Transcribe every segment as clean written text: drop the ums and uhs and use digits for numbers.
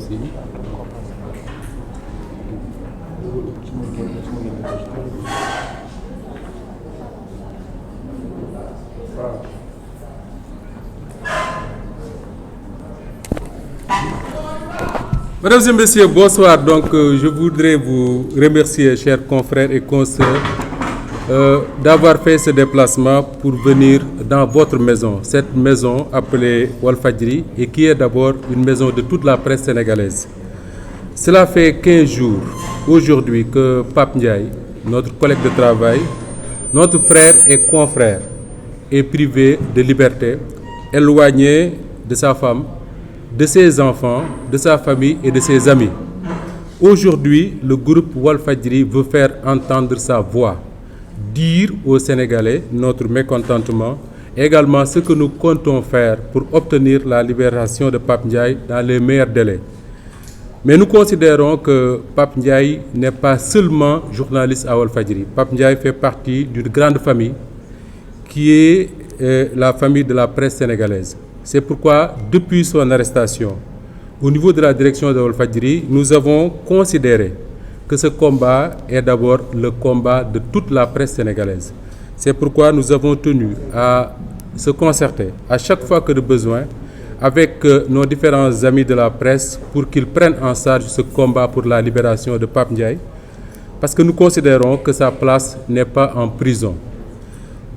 signe. Mesdames et messieurs, bonsoir. Donc, je voudrais vous remercier, chers confrères et consoeurs, d'avoir fait ce déplacement pour venir dans votre maison, cette maison appelée Walfadjri, et qui est d'abord une maison de toute la presse sénégalaise. Cela fait 15 jours aujourd'hui que Pape Ndiaye, notre collègue de travail, notre frère et confrère, est privé de liberté, éloigné de sa femme, de ses enfants, de sa famille et de ses amis. Aujourd'hui, le groupe Walfadjri veut faire entendre sa voix, dire aux Sénégalais notre mécontentement, également ce que nous comptons faire pour obtenir la libération de Pape Ndiaye dans les meilleurs délais. Mais nous considérons que Pape Ndiaye n'est pas seulement journaliste à Walfadjri. Pape Ndiaye fait partie d'une grande famille qui est la famille de la presse sénégalaise. C'est pourquoi, depuis son arrestation, au niveau de la direction de Walfadjri, nous avons considéré que ce combat est d'abord le combat de toute la presse sénégalaise. C'est pourquoi nous avons tenu à se concerter à chaque fois que de besoin avec nos différents amis de la presse pour qu'ils prennent en charge ce combat pour la libération de Pape Ndiaye, parce que nous considérons que sa place n'est pas en prison.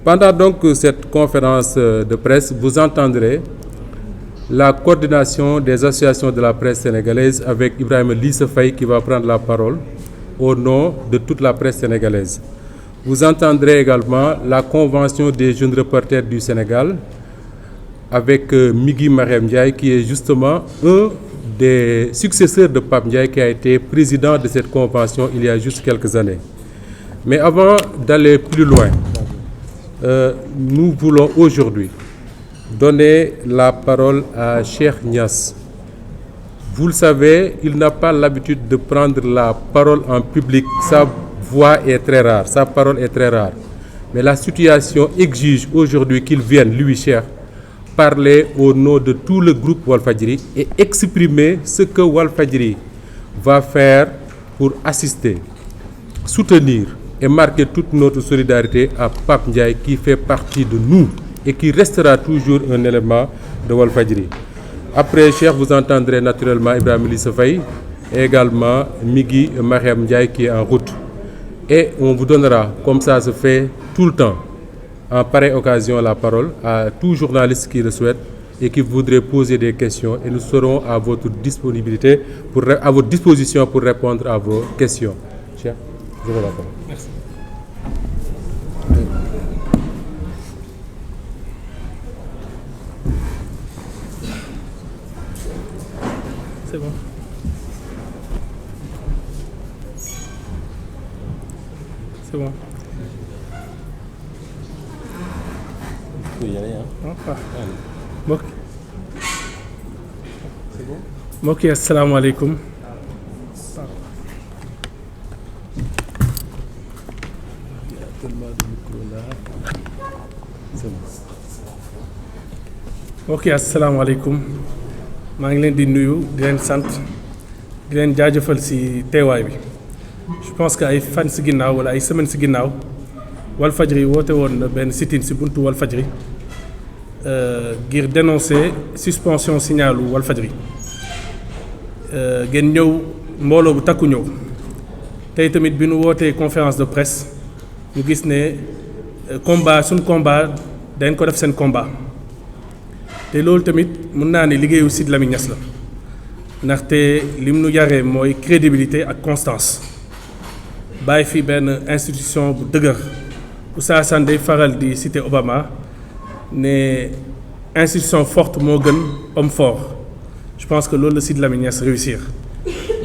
Pendant donc cette conférence de presse, vous entendrez la coordination des associations de la presse sénégalaise avec Ibrahima Lissa Faye qui va prendre la parole au nom de toute la presse sénégalaise. Vous entendrez également la convention des jeunes reporters du Sénégal avec Migui Mariam Ndiaye qui est justement un des successeurs de Pape Ndiaye qui a été président de cette convention il y a juste quelques années. Mais avant d'aller plus loin, nous voulons aujourd'hui donner la parole à Cheikh Niass. Vous le savez, il n'a pas l'habitude de prendre la parole en public. Sa voix est très rare, sa parole est très rare. Mais la situation exige aujourd'hui qu'il vienne, lui, Cheikh, parler au nom de tout le groupe Walfadjri et exprimer ce que Walfadjri va faire pour assister, soutenir et marquer toute notre solidarité à Pape Ndiaye qui fait partie de nous et qui restera toujours un élément de Walfadjri. Après, Cheikh, vous entendrez naturellement Ibrahima Lissa Faye et également Migui Mariam Ndiaye qui est en route. Et on vous donnera, comme ça se fait tout le temps, en pareille occasion, la parole à tout journaliste qui le souhaite et qui voudrait poser des questions. Et nous serons à votre disponibilité, à votre disposition pour répondre à vos questions. Cheikh, je vous la parole. Merci. C'est bon. C'est bon. Il peut y aller, hein? mbokk mbokk yi asalaamaaleykum. mbokk yi asalaamaaleykum. maa ngi leen di nuyu di leen sant di leen jaajëfal ci teewaay bi. je pense que ay fan ci ginnaaw wala ay semaine ci ginnaaw Walfadjri woote woon na benn sit-in ci buntu Walfadjri ngir dénoncer suspension signalu Walfadjri ngeen ñëw mbooloo bu takku ñëw tey tamit bi nu wootee conférence de presse ñu gis ne combat suñ combat dañ ko def seen combat te loolu tamit mën naa ne liggéeyu Sidy Lamine Niass la ndaxte lim nu yaree mooy crédibilité ak constance bàyyi fi benn institution bu dëgër Oustaz Assane day faral di citer Obama ne institution forte moo gën homme fort. Je pense que loolu la Sidy Lamine Niass réussir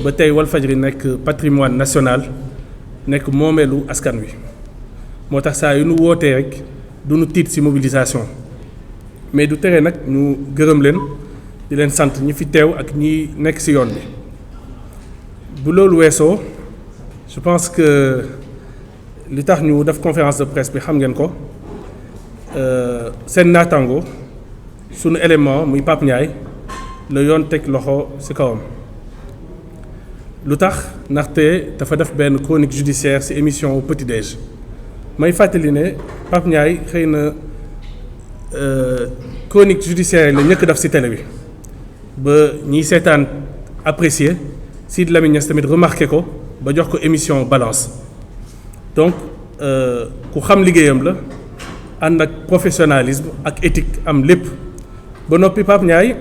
ba tey Walfadjri nekk patrimoine national nekk moomeelu askan wi moo tax saa yu nu wootee rek du nu tiit ci mobilisation mais du tere nag ñu gërëm leen di leen sant ñi fi teew ak ñi nekk ci yoon bi. bu loolu weesoo je pense que li tax ñu def conférence de presse bi xam ngeen ko seen naataango sunu élément muy Pape Ndiaye la yoon teg loxo ci kawam lu tax ndaxte dafa def benn chronique judiciaire ci émission Petit Déj may fàttali ne Pape Ndiaye xëy na chronique judiciaire la ñëkk def ci télé bi ba ñiy seetaan apprécier Sidy Lamine Niass tamit remarqué ko ba jox ko émission balance donc ku xam liggéeyam la ànd ak professionnalisme ak éthique am lépp ba noppi Pape Ndiaye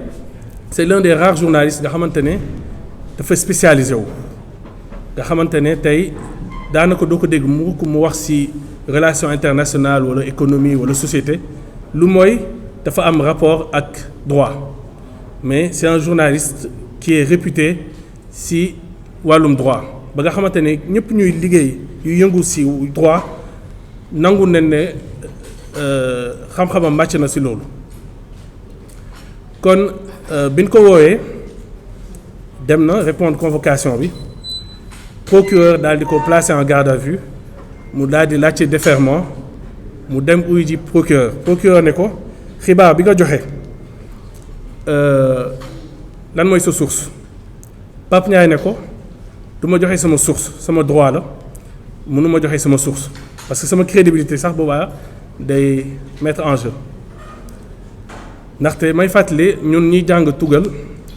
c'est l'un des rares journalistes nga xamante ne dafa spécialisé wu nga xamante ne tey daanaka doo ko dégg mu wax ci relation internationale wala économie wala société lu mooy dafa am rapport ak droit mais c'est un journaliste qui est réputé ci wàllum droit ba nga xamante ne ñëpp ñuy liggéey yu yëngu ci droit nangu nañ ne xam-xamam màcc na ci loolu kon biñ ko woowee dem na répondre convocation bi procureur daal di ko placer en garde à vue mu daal di laajte déferment mu dem uyu ji procureur ne ko xibaar bi nga joxe lan mooy sa source Pape Ndiaye ne ko du ma joxe sama source sama droit la mënu ma joxe sama source parce que sama crédibilité sax boobaa day mettre en jeu ndaxte may fàttali ñun ñuy jàng tugal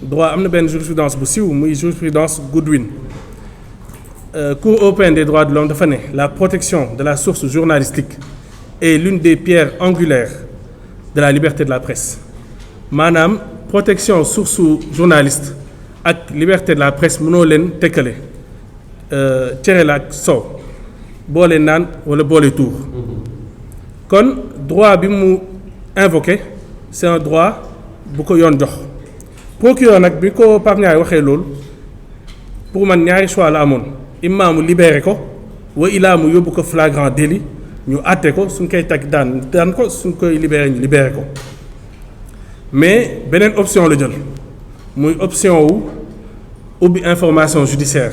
droit am na benn jurisprudence bu siiw muy jurisprudence Goodwin Cour européenne des droits de l'homme dafa ne la protection de la source journalistique est l'une des pierres angulaires de la liberté de la presse maanaam protection source journaliste ak liberté de la presse mënoo leen tekkale cere la ak soow boole naan wala boole tuur kon droit bi mu invoqué c'est un droit bu ko yoon jox procureur nag bi ko Pape Ndiaye waxee loolu pour man ñaari choix la amoon imma mu libéré ko wa ilaa mu yóbbu ko flagrant délit ñu àtte ko suñ koy teg daan ko suñ koy libéré ñu libéré ko mais beneen option la jël muy option wu ubbi information judiciaire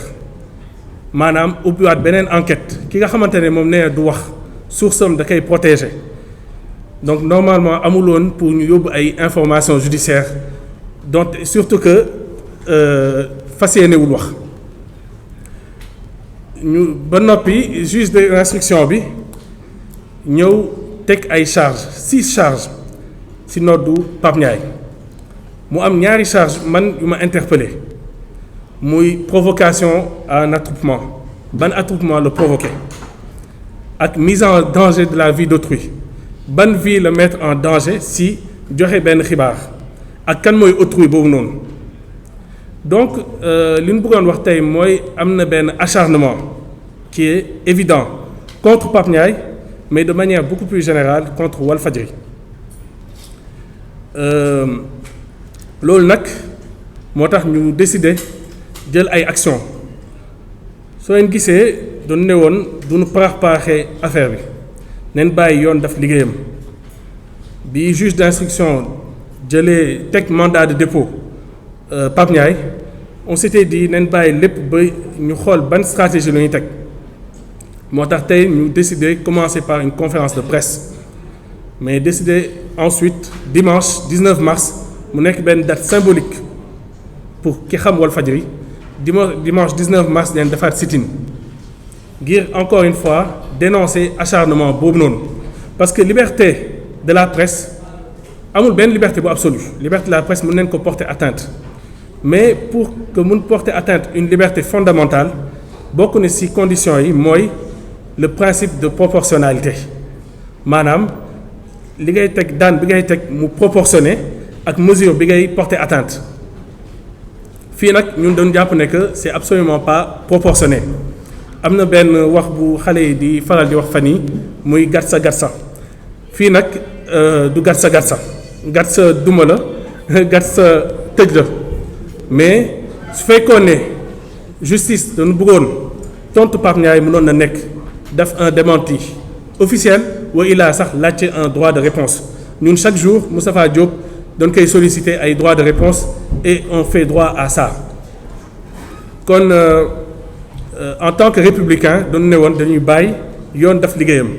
maanaam ubbiwaat beneen enquête ki nga xamante ne moom nee du wax source am da koy protéger donc normalement amuloon pour ñu yóbbu ay information judiciaire donc surtout que fas yéenewul wax ñu ba noppi juge d'instruction bi ñëw teg ay charges 6 charges ci noddu Pape Ndiaye mu am ñaari charge man yu ma interpellé muy provocation à un attroupement ban attroupement la provoqué ak mise en danger de la vie d'autrui ban vie la mettre en danger si joxe benn xibaar ak kan mooy autrui boobu noonu donc li ñu bëggoon wax tey mooy am na benn acharnement qui est évident contre Pape Ndiaye mais de manière beaucoup plus générale contre Walfadjri loolu nag moo tax ñu décider jël ay actions soo leen gisee doon ne woon duñu parax-paraxee affaire bi neen bàyyi yoon daf liggéeyam bi juge d'instruction jëlee teg mandat de dépôt Pape Ndiaye on s'était dit neen bàyyi lépp ba ñu xool ban stratégie la ñuy teg moo tax tey ñu décider commencer par une conférence de presse mais décider ensuite dimanche 19 mars mu nekk benn date symbolique pour ki xam Walfadjri dimanche 19 mars leen defaat sit-in ngir encore une fois dénoncer acharnement boobu noonu parce que liberté de la presse amul benn liberté bu absolue liberté de la presse mën nañ ko porter atteinte mais pour que mun porter atteinte une liberté fondamentale bokk na ci conditions yi mooy le principe de proportionnalité maanaam li ngay teg daan bi ngay teg mu proportionné ak mesure bi ngay porter atteinte fii nag ñun doon jàpp ne que c'est absolument pas proportionné am na benn wax bu xale yi di faral di wax fan yi muy gatsa gatsa fii nag du gatsa gatsa gatsa duma la gatsa tëj la mais su fekkoon ne justice dañu bëggoon tontu Pape Ndiaye mënoon na nekk def un démenti officiel wa ilaa sax laajte un droit de réponse ñun chaque jour Moustapha Diop doon koy solliciter ay droit de réponse et on fait droit à ça kon en tant que républicain doon ne woon dañuy bàyyi yoon def liggéeyam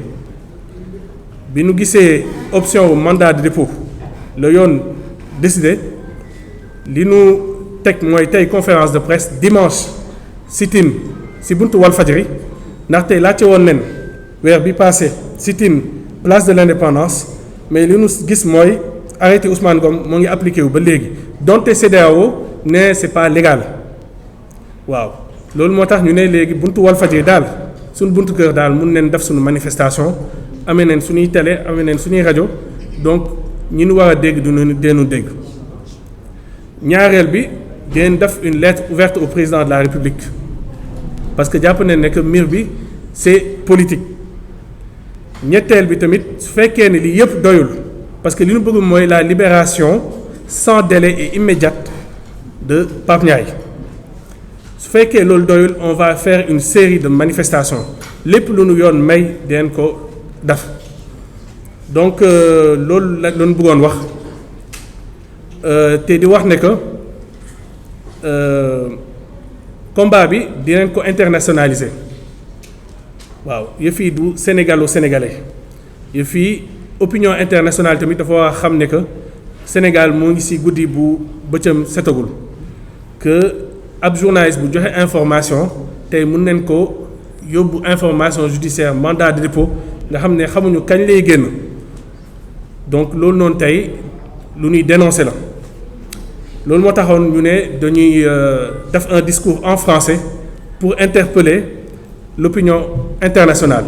bi nu gisee option mandat de dépôt la yoon décidé li nu teg mooy tey conférence de presse dimanche sit-in si buntu Walfadjri ndaxte laajte woon nen weer bi passé sit-in place de l'Indépendance mais li ñu gis mooy arrêté Ousmane Ngom moo ngi appliqué wu ba léegi donte CEDEAO ne c'est pas légal waaw loolu moo tax ñu ne léegi buntu Walfadjri daal suñu buntu kër daal mun neen def suñu manifestation amee neen suñuy télé amee neen suñuy rajo donc ñi ñu war a dégg du deenu dégg ñaareel bi dinañ def une lettre ouverte au président de la République parce que jàpp nañ ne que mbir bi c'est politique ñetteel bi tamit su fekkee ne lii yëpp doyul parce que li ñu bëgg mooy la libération sans délai et immédiate de Pape Ndiaye su fekkee loolu doyul on va faire une série de manifestations lépp lu nu yoon may dinañ ko def donc loolu la doon bëggoon wax te di wax ne que combat bi dinañ ko internationaliser waaw yëf yi du sénégalo-sénégalais yëf yi opinion internationale tamit dafa war a xam ne que Sénégal moo ngi ci guddi bu bëccëm setagul que ab journaliste bu joxe information tey mun nañ ko yóbbu information judiciaire mandat de dépôt nga xam ne xamuñu kañ lay génn donc loolu noonu tey lu ñuy dénoncer la loolu moo taxoon ñu ne dañuy def un discours en français pour interpeller l'opinion internationale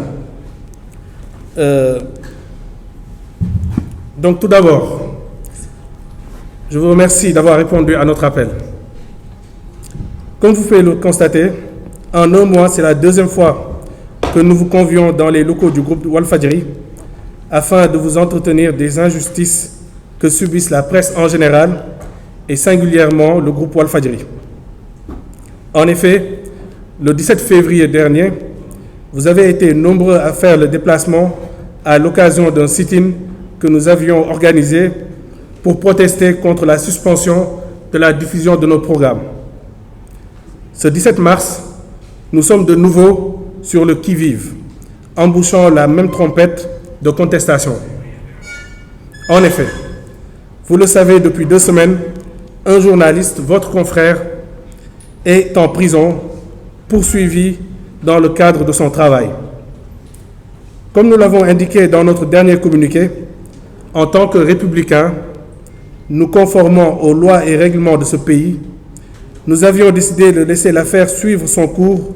donc tout d'abord je vous remercie d'avoir répondu à notre appel. Comme vous pouvez le constater, en un mois, c'est la deuxième fois que nous vous convions dans les locaux du groupe Walfadjri afin de vous entretenir des injustices que subissent la presse en général et singulièrement le groupe Walfadjri. En effet, le 17 février dernier, vous avez été nombreux à faire le déplacement à l'occasion d'un sit-in que nous avions organisé pour protester contre la suspension de la diffusion de nos programmes. Ce 17 mars, nous sommes de nouveau sur le qui-vive, embouchant la même trompette de contestation. En effet, vous le savez depuis 2 semaines, un journaliste, votre confrère, est en prison, poursuivi dans le cadre de son travail. Comme nous l'avons indiqué dans notre dernier communiqué, en tant que républicains, nous conformant aux lois et règlements de ce pays, nous avions décidé de laisser l'affaire suivre son cours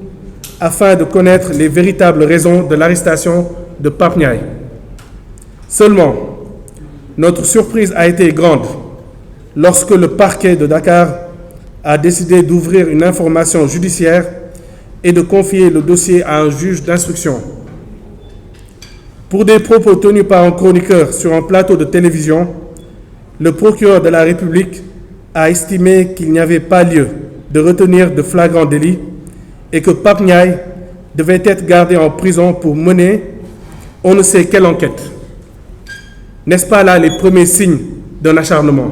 afin de connaître les véritables raisons de l'arrestation de Pape Ndiaye. Seulement, notre surprise a été grande lorsque le parquet de Dakar a décidé d'ouvrir une information judiciaire et de confier le dossier à un juge d'instruction. Pour des propos tenus par un chroniqueur sur un plateau de télévision, le procureur de la République a estimé qu'il n'y avait pas lieu de retenir de flagrant délit et que Pape Ndiaye devait être gardé en prison pour mener on ne sait quelle enquête. N'est-ce pas là les premiers signes d'un acharnement?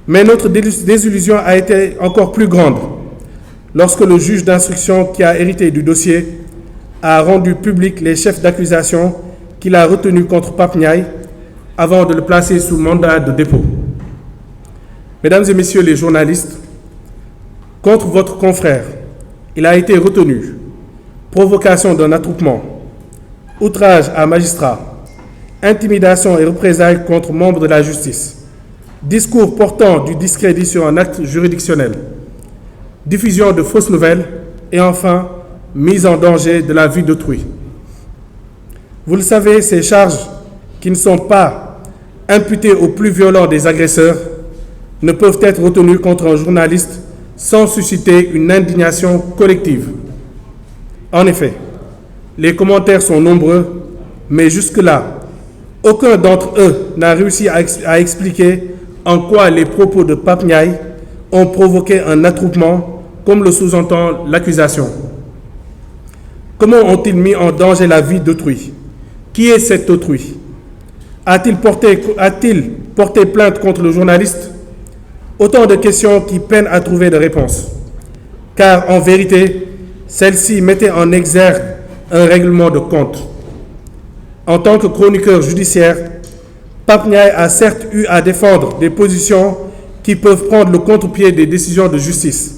Mais notre désillusion a été encore plus grande lorsque le juge d'instruction qui a hérité du dossier a rendu public les chefs d'accusation qu'il a retenus contre Pape Ndiaye avant de le placer sous mandat de dépôt. Mesdames et messieurs les journalistes, contre votre confrère, il a été retenu provocation d'un attroupement, outrage à magistrat, intimidation et représailles contre membres de la justice, discours portant du discrédit sur un acte juridictionnel, diffusion de fausses nouvelles et enfin, mise en danger de la vie d'autrui. Vous le savez, ces charges qui ne sont pas imputées au plus violent des agresseurs ne peuvent être retenues contre un journaliste sans susciter une indignation collective. En effet, les commentaires sont nombreux, mais jusque-là, aucun d'entre eux n'a réussi à expliquer en quoi les propos de Pape Ndiaye ont provoqué un attroupement, comme le sous-entend l'accusation. Comment ont-ils mis en danger la vie d'autrui? Qui est cet autrui? A-t-il porté plainte contre le journaliste? Autant de questions qui peinent à trouver de réponses. Car en vérité, celle-ci mettait en exergue un règlement de compte. En tant que chroniqueur judiciaire, Pape Ndiaye a certes eu à défendre des positions qui peuvent prendre le contre-pied des décisions de justice.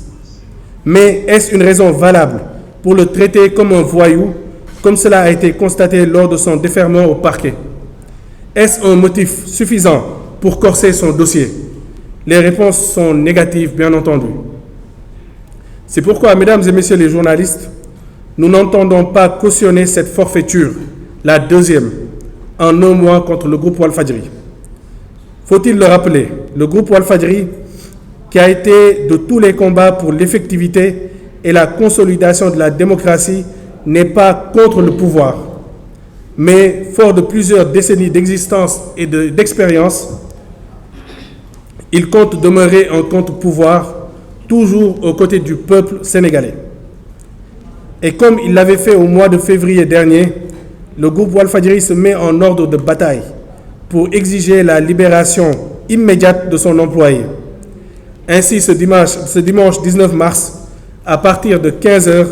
Mais est-ce une raison valable pour le traiter comme un voyou, comme cela a été constaté lors de son déferment au parquet? Est-ce un motif suffisant pour corser son dossier? Les réponses sont négatives, bien entendu. C'est pourquoi, mesdames et messieurs les journalistes, nous n'entendons pas cautionner cette forfaiture, la deuxième, en un mois contre le groupe Walfadjri. Faut-il le rappeler, le groupe Walfadjri, qui a été de tous les combats pour l'effectivité et la consolidation de la démocratie, n'est pas contre le pouvoir, mais fort de plusieurs décennies d'existence et d'expérience, il compte demeurer un contre-pouvoir, toujours aux côtés du peuple sénégalais. Et comme il l'avait fait au mois de février dernier, le groupe Walfadjri se met en ordre de bataille pour exiger la libération immédiate de son employé. Ainsi, ce dimanche 19 mars, à partir de 15h,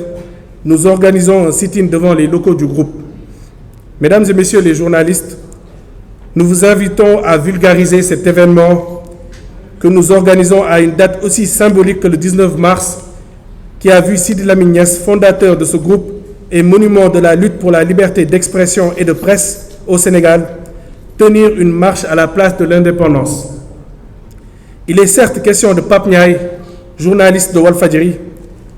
nous organisons un sit-in devant les locaux du groupe. Mesdames et messieurs les journalistes, nous vous invitons à vulgariser cet événement que nous organisons à une date aussi symbolique que le 19 mars, qui a vu Sidi Lamine Niasse, fondateur de ce groupe et monument de la lutte pour la liberté d'expression et de presse au Sénégal, tenir une marche à la place de l'indépendance. Il est certes question de Pape Ndiaye, journaliste de Walfadjri,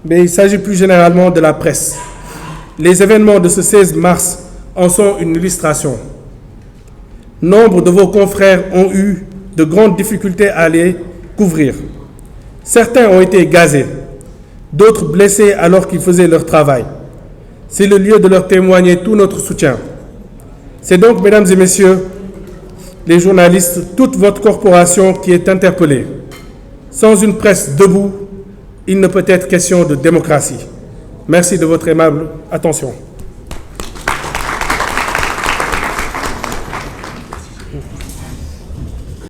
mais il s'agit plus généralement de la presse. Les événements de ce 16 mars en sont une illustration. Nombre de vos confrères ont eu de grandes difficultés à les couvrir. Certains ont été gazés, d'autres blessés alors qu'ils faisaient leur travail. C'est le lieu de leur témoigner tout notre soutien. C'est donc, mesdames et messieurs, les journalistes, toute votre corporation qui est interpellée. Sans une presse debout, il ne peut être question de démocratie. Merci de votre aimable attention.